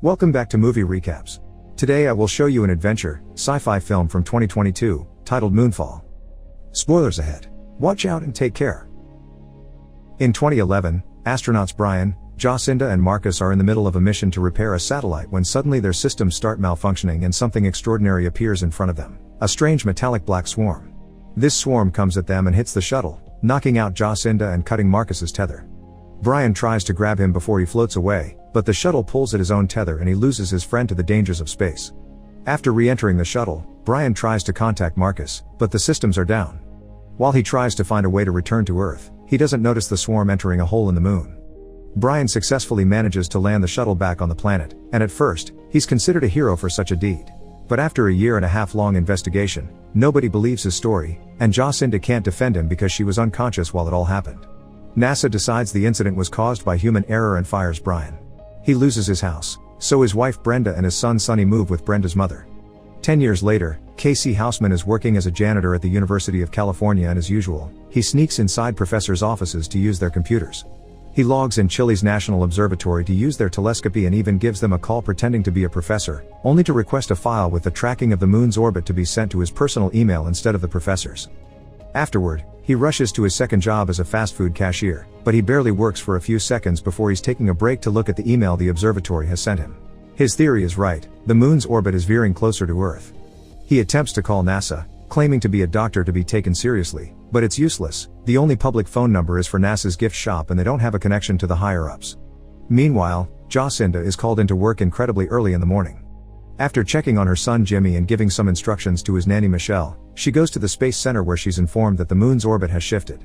Welcome back to Movie Recaps. Today I will show you an adventure, sci-fi film from 2022, titled Moonfall. Spoilers ahead. Watch out and take care. In 2011, astronauts Brian, Jacinda and Marcus are in the middle of a mission to repair a satellite when suddenly their systems start malfunctioning and something extraordinary appears in front of them. A strange metallic black swarm. This swarm comes at them and hits the shuttle, knocking out Jacinda and cutting Marcus's tether. Brian tries to grab him before he floats away, but the shuttle pulls at his own tether and he loses his friend to the dangers of space. After re-entering the shuttle, Brian tries to contact Marcus, but the systems are down. While he tries to find a way to return to Earth, he doesn't notice the swarm entering a hole in the moon. Brian successfully manages to land the shuttle back on the planet, and at first, he's considered a hero for such a deed. But after a 1.5 year long investigation, nobody believes his story, and Jacinda can't defend him because she was unconscious while it all happened. NASA decides the incident was caused by human error and fires Brian. He loses his house, so his wife Brenda and his son Sonny move with Brenda's mother. 10 years later, Casey Houseman is working as a janitor at the University of California and as usual, he sneaks inside professors' offices to use their computers. He logs in Chile's National Observatory to use their telescopy and even gives them a call pretending to be a professor, only to request a file with the tracking of the moon's orbit to be sent to his personal email instead of the professor's. Afterward, he rushes to his second job as a fast food cashier, but he barely works for a few seconds before he's taking a break to look at the email the observatory has sent him. His theory is right, the moon's orbit is veering closer to Earth. He attempts to call NASA, claiming to be a doctor to be taken seriously, but it's useless. The only public phone number is for NASA's gift shop and they don't have a connection to the higher-ups. Meanwhile, Jacinda is called into work incredibly early in the morning. After checking on her son Jimmy and giving some instructions to his nanny Michelle, she goes to the Space Center where she's informed that the moon's orbit has shifted.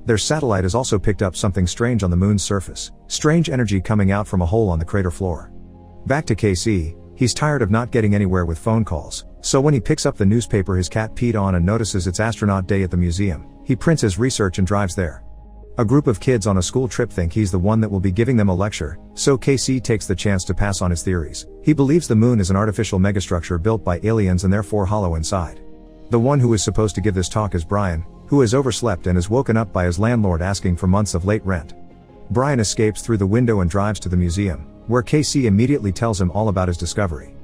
Their satellite has also picked up something strange on the moon's surface, strange energy coming out from a hole on the crater floor. Back to KC, he's tired of not getting anywhere with phone calls, so when he picks up the newspaper his cat peed on and notices it's astronaut day at the museum, he prints his research and drives there. A group of kids on a school trip think he's the one that will be giving them a lecture, so KC takes the chance to pass on his theories. He believes the moon is an artificial megastructure built by aliens and therefore hollow inside. The one who is supposed to give this talk is Brian, who has overslept and is woken up by his landlord asking for months of late rent. Brian escapes through the window and drives to the museum, where KC immediately tells him all about his discovery.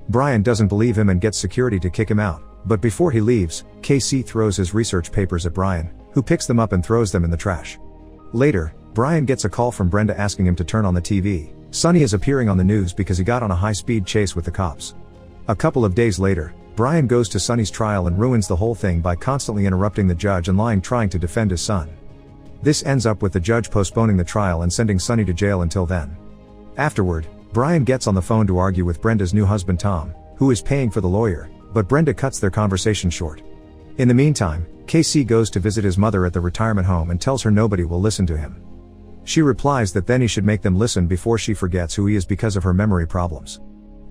Brian doesn't believe him and gets security to kick him out, but before he leaves, KC throws his research papers at Brian, who picks them up and throws them in the trash. Later, Brian gets a call from Brenda asking him to turn on the TV. Sonny is appearing on the news because he got on a high-speed chase with the cops. A couple of days later, Brian goes to Sonny's trial and ruins the whole thing by constantly interrupting the judge and lying trying to defend his son. This ends up with the judge postponing the trial and sending Sonny to jail until then. Afterward, Brian gets on the phone to argue with Brenda's new husband Tom, who is paying for the lawyer, but Brenda cuts their conversation short. In the meantime, KC goes to visit his mother at the retirement home and tells her nobody will listen to him. She replies that then he should make them listen before she forgets who he is because of her memory problems.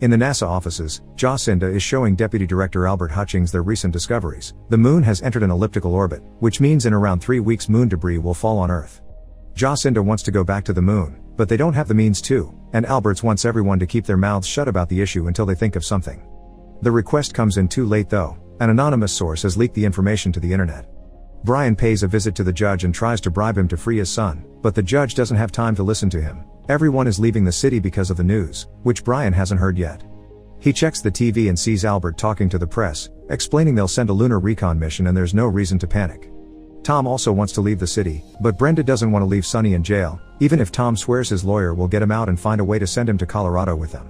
In the NASA offices, Jacinda is showing Deputy Director Albert Hutchings their recent discoveries. The moon has entered an elliptical orbit, which means in around 3 weeks moon debris will fall on Earth. Jacinda wants to go back to the moon, but they don't have the means to, and Alberts wants everyone to keep their mouths shut about the issue until they think of something. The request comes in too late though. An anonymous source has leaked the information to the internet. Brian pays a visit to the judge and tries to bribe him to free his son, but the judge doesn't have time to listen to him. Everyone is leaving the city because of the news, which Brian hasn't heard yet. He checks the TV and sees Albert talking to the press, explaining they'll send a lunar recon mission and there's no reason to panic. Tom also wants to leave the city, but Brenda doesn't want to leave Sonny in jail, even if Tom swears his lawyer will get him out and find a way to send him to Colorado with them.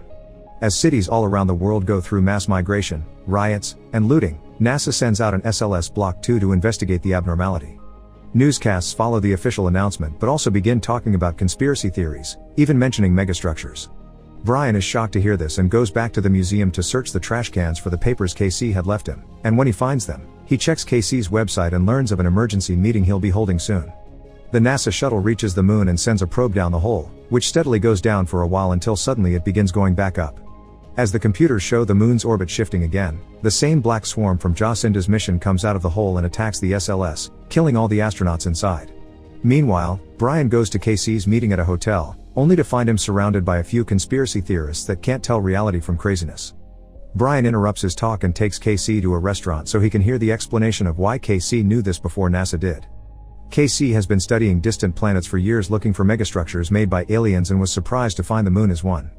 As cities all around the world go through mass migration, riots, and looting, NASA sends out an SLS Block 2 to investigate the abnormality. Newscasts follow the official announcement but also begin talking about conspiracy theories, even mentioning megastructures. Brian is shocked to hear this and goes back to the museum to search the trash cans for the papers KC had left him, and when he finds them, he checks KC's website and learns of an emergency meeting he'll be holding soon. The NASA shuttle reaches the moon and sends a probe down the hole, which steadily goes down for a while until suddenly it begins going back up. As the computers show the moon's orbit shifting again, the same black swarm from Jacinda's mission comes out of the hole and attacks the SLS, killing all the astronauts inside. Meanwhile, Brian goes to KC's meeting at a hotel, only to find him surrounded by a few conspiracy theorists that can't tell reality from craziness. Brian interrupts his talk and takes KC to a restaurant so he can hear the explanation of why KC knew this before NASA did. KC has been studying distant planets for years looking for megastructures made by aliens and was surprised to find the moon is one.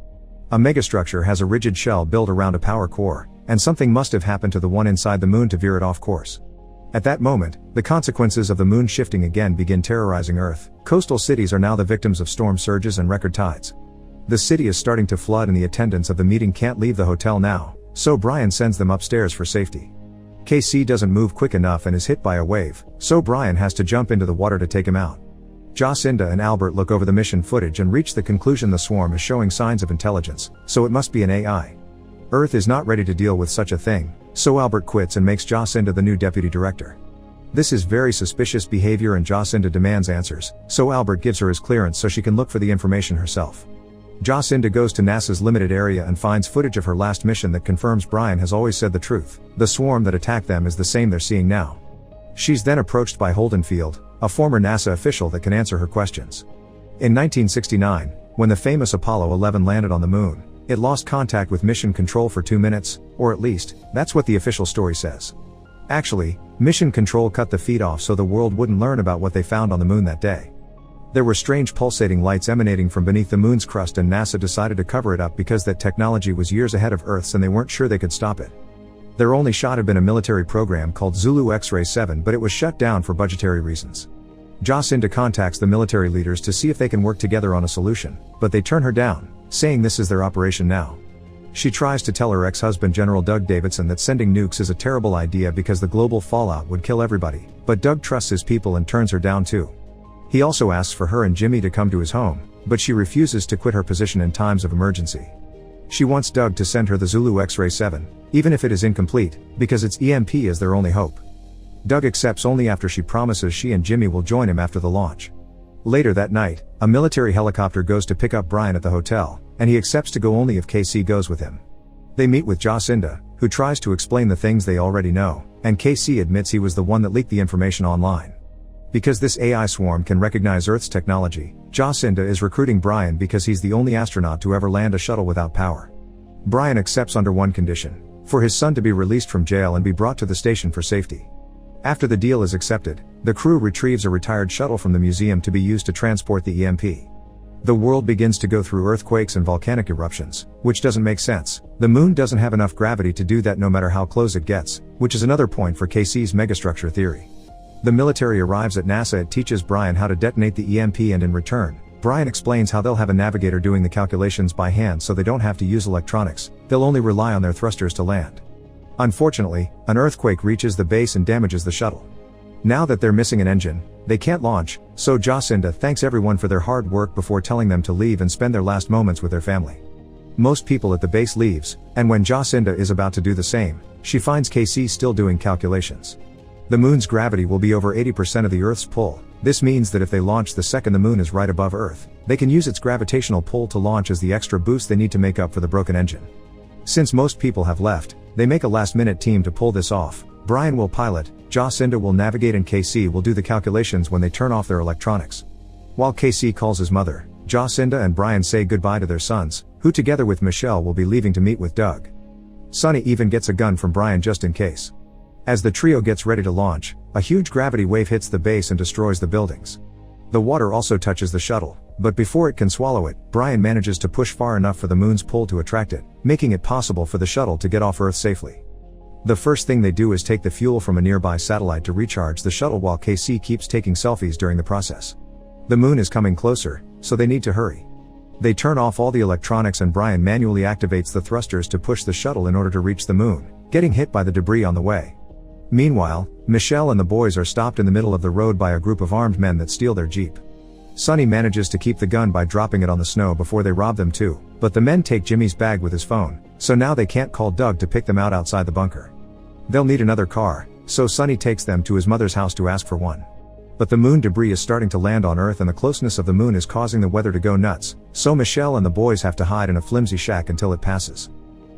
A megastructure has a rigid shell built around a power core, and something must have happened to the one inside the moon to veer it off course. At that moment, the consequences of the moon shifting again begin terrorizing Earth. Coastal cities are now the victims of storm surges and record tides. The city is starting to flood and the attendants of the meeting can't leave the hotel now, so Brian sends them upstairs for safety. KC doesn't move quick enough and is hit by a wave, so Brian has to jump into the water to take him out. Jacinda and Albert look over the mission footage and reach the conclusion the swarm is showing signs of intelligence, so it must be an AI. Earth is not ready to deal with such a thing, so Albert quits and makes Jacinda the new deputy director. This is very suspicious behavior and Jacinda demands answers, so Albert gives her his clearance so she can look for the information herself. Jacinda goes to NASA's limited area and finds footage of her last mission that confirms Brian has always said the truth. The swarm that attacked them is the same they're seeing now. She's then approached by Holden Field, a former NASA official that can answer her questions. In 1969, when the famous Apollo 11 landed on the moon, it lost contact with mission control for 2 minutes, or at least, that's what the official story says. Actually, mission control cut the feed off so the world wouldn't learn about what they found on the moon that day. There were strange pulsating lights emanating from beneath the moon's crust and NASA decided to cover it up because that technology was years ahead of Earth's and they weren't sure they could stop it. Their only shot had been a military program called Zulu X-Ray 7, but it was shut down for budgetary reasons. Jacinda contacts the military leaders to see if they can work together on a solution, but they turn her down, saying this is their operation now. She tries to tell her ex-husband General Doug Davidson that sending nukes is a terrible idea because the global fallout would kill everybody, but Doug trusts his people and turns her down too. He also asks for her and Jimmy to come to his home, but she refuses to quit her position in times of emergency. She wants Doug to send her the Zulu X-Ray 7, even if it is incomplete, because its EMP is their only hope. Doug accepts only after she promises she and Jimmy will join him after the launch. Later that night, a military helicopter goes to pick up Brian at the hotel, and he accepts to go only if KC goes with him. They meet with Jacinda, who tries to explain the things they already know, and KC admits he was the one that leaked the information online. Because this AI swarm can recognize Earth's technology, Jacinda is recruiting Brian because he's the only astronaut to ever land a shuttle without power. Brian accepts under one condition: for his son to be released from jail and be brought to the station for safety. After the deal is accepted, the crew retrieves a retired shuttle from the museum to be used to transport the EMP. The world begins to go through earthquakes and volcanic eruptions, which doesn't make sense. The moon doesn't have enough gravity to do that no matter how close it gets, which is another point for KC's megastructure theory. The military arrives at NASA. It teaches Brian how to detonate the EMP and in return, Brian explains how they'll have a navigator doing the calculations by hand so they don't have to use electronics, they'll only rely on their thrusters to land. Unfortunately, an earthquake reaches the base and damages the shuttle. Now that they're missing an engine, they can't launch, so Jacinda thanks everyone for their hard work before telling them to leave and spend their last moments with their family. Most people at the base leaves, and when Jacinda is about to do the same, she finds KC still doing calculations. The moon's gravity will be over 80% of the Earth's pull. This means that if they launch the second the moon is right above Earth, they can use its gravitational pull to launch as the extra boost they need to make up for the broken engine. Since most people have left, they make a last-minute team to pull this off. Brian will pilot, Jacinda will navigate and KC will do the calculations when they turn off their electronics. While KC calls his mother, Jacinda and Brian say goodbye to their sons, who together with Michelle will be leaving to meet with Doug. Sonny even gets a gun from Brian just in case. As the trio gets ready to launch, a huge gravity wave hits the base and destroys the buildings. The water also touches the shuttle, but before it can swallow it, Brian manages to push far enough for the moon's pull to attract it, making it possible for the shuttle to get off Earth safely. The first thing they do is take the fuel from a nearby satellite to recharge the shuttle while KC keeps taking selfies during the process. The moon is coming closer, so they need to hurry. They turn off all the electronics and Brian manually activates the thrusters to push the shuttle in order to reach the moon, getting hit by the debris on the way. Meanwhile, Michelle and the boys are stopped in the middle of the road by a group of armed men that steal their Jeep. Sonny manages to keep the gun by dropping it on the snow before they rob them too, but the men take Jimmy's bag with his phone, so now they can't call Doug to pick them out outside the bunker. They'll need another car, so Sonny takes them to his mother's house to ask for one. But the moon debris is starting to land on Earth and the closeness of the moon is causing the weather to go nuts, so Michelle and the boys have to hide in a flimsy shack until it passes.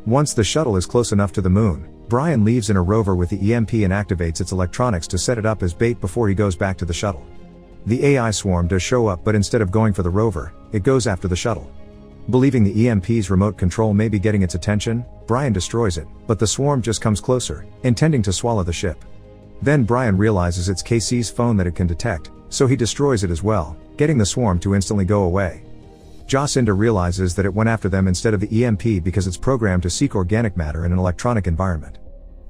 Once the shuttle is close enough to the moon, Brian leaves in a rover with the EMP and activates its electronics to set it up as bait before he goes back to the shuttle. The AI swarm does show up, but instead of going for the rover, it goes after the shuttle. Believing the EMP's remote control may be getting its attention, Brian destroys it, but the swarm just comes closer, intending to swallow the ship. Then Brian realizes it's KC's phone that it can detect, so he destroys it as well, getting the swarm to instantly go away. Jacinda realizes that it went after them instead of the EMP because it's programmed to seek organic matter in an electronic environment.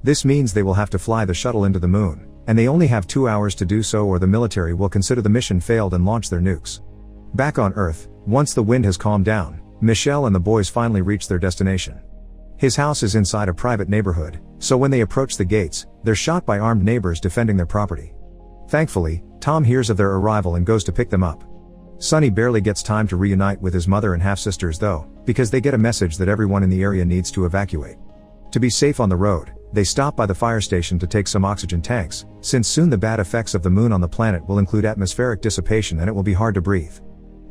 This means they will have to fly the shuttle into the moon, and they only have 2 hours to do so or the military will consider the mission failed and launch their nukes. Back on Earth, once the wind has calmed down, Michelle and the boys finally reach their destination. His house is inside a private neighborhood, so when they approach the gates, they're shot by armed neighbors defending their property. Thankfully, Tom hears of their arrival and goes to pick them up. Sonny barely gets time to reunite with his mother and half-sisters though, because they get a message that everyone in the area needs to evacuate. To be safe on the road, they stop by the fire station to take some oxygen tanks, since soon the bad effects of the moon on the planet will include atmospheric dissipation and it will be hard to breathe.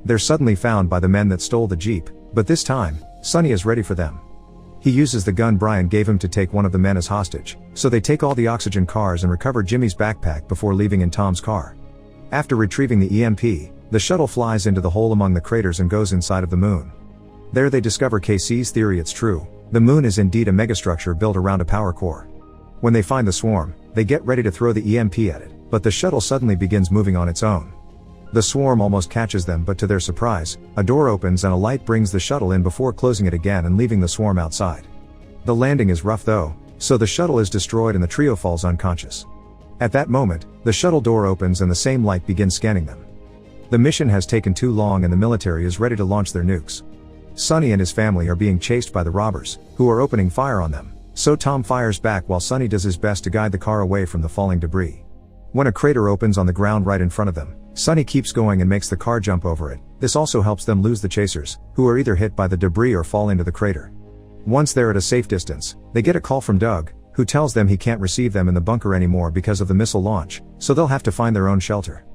They're suddenly found by the men that stole the Jeep, but this time, Sonny is ready for them. He uses the gun Brian gave him to take one of the men as hostage, so they take all the oxygen cars and recover Jimmy's backpack before leaving in Tom's car. After retrieving the EMP, the shuttle flies into the hole among the craters and goes inside of the moon. There they discover KC's theory it's true, the moon is indeed a megastructure built around a power core. When they find the swarm, they get ready to throw the EMP at it, but the shuttle suddenly begins moving on its own. The swarm almost catches them, but to their surprise, a door opens and a light brings the shuttle in before closing it again and leaving the swarm outside. The landing is rough though, so the shuttle is destroyed and the trio falls unconscious. At that moment, the shuttle door opens and the same light begins scanning them. The mission has taken too long and the military is ready to launch their nukes. Sonny and his family are being chased by the robbers, who are opening fire on them, so Tom fires back while Sonny does his best to guide the car away from the falling debris. When a crater opens on the ground right in front of them, Sonny keeps going and makes the car jump over it. This also helps them lose the chasers, who are either hit by the debris or fall into the crater. Once they're at a safe distance, they get a call from Doug, who tells them he can't receive them in the bunker anymore because of the missile launch, so they'll have to find their own shelter.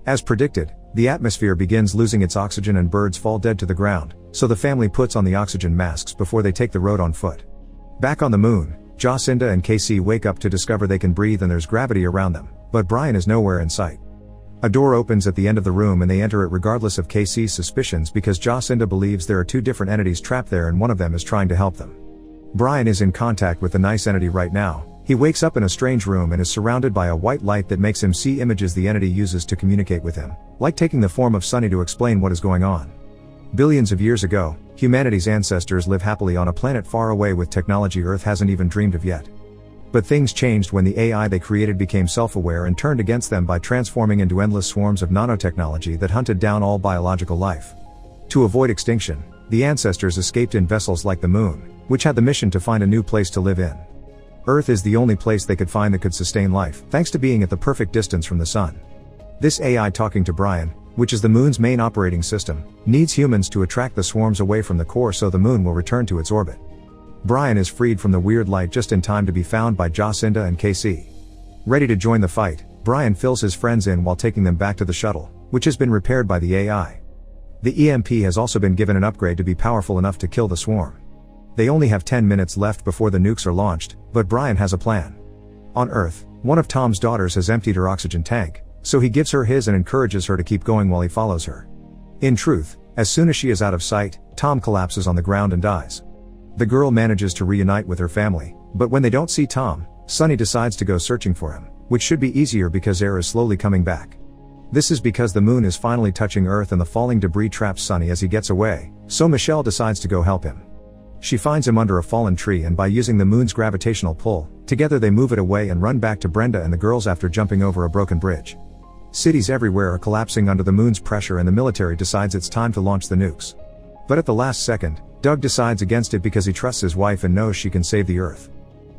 As predicted, the atmosphere begins losing its oxygen and birds fall dead to the ground, so the family puts on the oxygen masks before they take the road on foot. Back on the moon, Jacinda and KC wake up to discover they can breathe and there's gravity around them, but Brian is nowhere in sight. A door opens at the end of the room and they enter it regardless of KC's suspicions because Jacinda believes there are two different entities trapped there and one of them is trying to help them. Brian is in contact with the nice entity right now. He wakes up in a strange room and is surrounded by a white light that makes him see images the entity uses to communicate with him, like taking the form of Sonny to explain what is going on. Billions of years ago, humanity's ancestors live happily on a planet far away with technology Earth hasn't even dreamed of yet. But things changed when the AI they created became self-aware and turned against them by transforming into endless swarms of nanotechnology that hunted down all biological life. To avoid extinction, the ancestors escaped in vessels like the Moon, which had the mission to find a new place to live in. Earth is the only place they could find that could sustain life, thanks to being at the perfect distance from the Sun. This AI talking to Brian, which is the Moon's main operating system, needs humans to attract the swarms away from the core so the Moon will return to its orbit. Brian is freed from the weird light just in time to be found by Jacinda and KC. Ready to join the fight, Brian fills his friends in while taking them back to the shuttle, which has been repaired by the AI. The EMP has also been given an upgrade to be powerful enough to kill the swarm. They only have 10 minutes left before the nukes are launched, but Brian has a plan. On Earth, one of Tom's daughters has emptied her oxygen tank, so he gives her his and encourages her to keep going while he follows her. In truth, as soon as she is out of sight, Tom collapses on the ground and dies. The girl manages to reunite with her family, but when they don't see Tom, Sonny decides to go searching for him, which should be easier because air is slowly coming back. This is because the Moon is finally touching Earth and the falling debris traps Sonny as he gets away, so Michelle decides to go help him. She finds him under a fallen tree and by using the Moon's gravitational pull, together they move it away and run back to Brenda and the girls after jumping over a broken bridge. Cities everywhere are collapsing under the Moon's pressure and the military decides it's time to launch the nukes. But at the last second, Doug decides against it because he trusts his wife and knows she can save the Earth.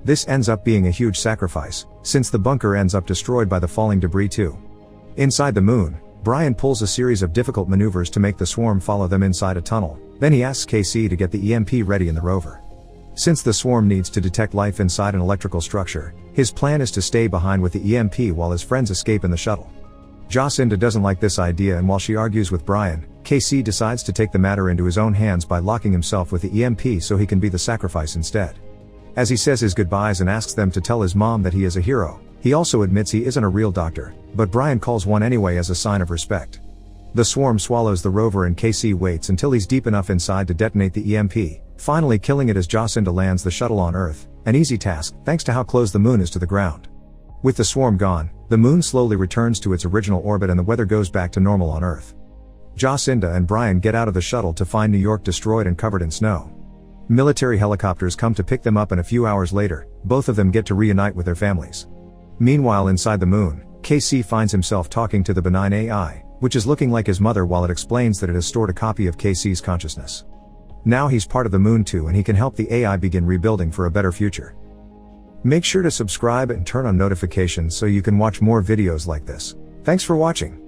This ends up being a huge sacrifice, since the bunker ends up destroyed by the falling debris too. Inside the Moon, Brian pulls a series of difficult maneuvers to make the swarm follow them inside a tunnel, then he asks KC to get the EMP ready in the rover. Since the swarm needs to detect life inside an electrical structure, his plan is to stay behind with the EMP while his friends escape in the shuttle. Jacinda doesn't like this idea and while she argues with Brian, KC decides to take the matter into his own hands by locking himself with the EMP so he can be the sacrifice instead. As he says his goodbyes and asks them to tell his mom that he is a hero, he also admits he isn't a real doctor, but Brian calls one anyway as a sign of respect. The swarm swallows the rover and KC waits until he's deep enough inside to detonate the EMP, finally killing it as Jacinda lands the shuttle on Earth, an easy task thanks to how close the Moon is to the ground. With the swarm gone, the Moon slowly returns to its original orbit and the weather goes back to normal on Earth. Jacinda and Brian get out of the shuttle to find New York destroyed and covered in snow. Military helicopters come to pick them up, and a few hours later, both of them get to reunite with their families. Meanwhile, inside the moon, KC finds himself talking to the benign AI, which is looking like his mother while it explains that it has stored a copy of KC's consciousness. Now he's part of the moon too, and he can help the AI begin rebuilding for a better future. Make sure to subscribe and turn on notifications so you can watch more videos like this. Thanks for watching.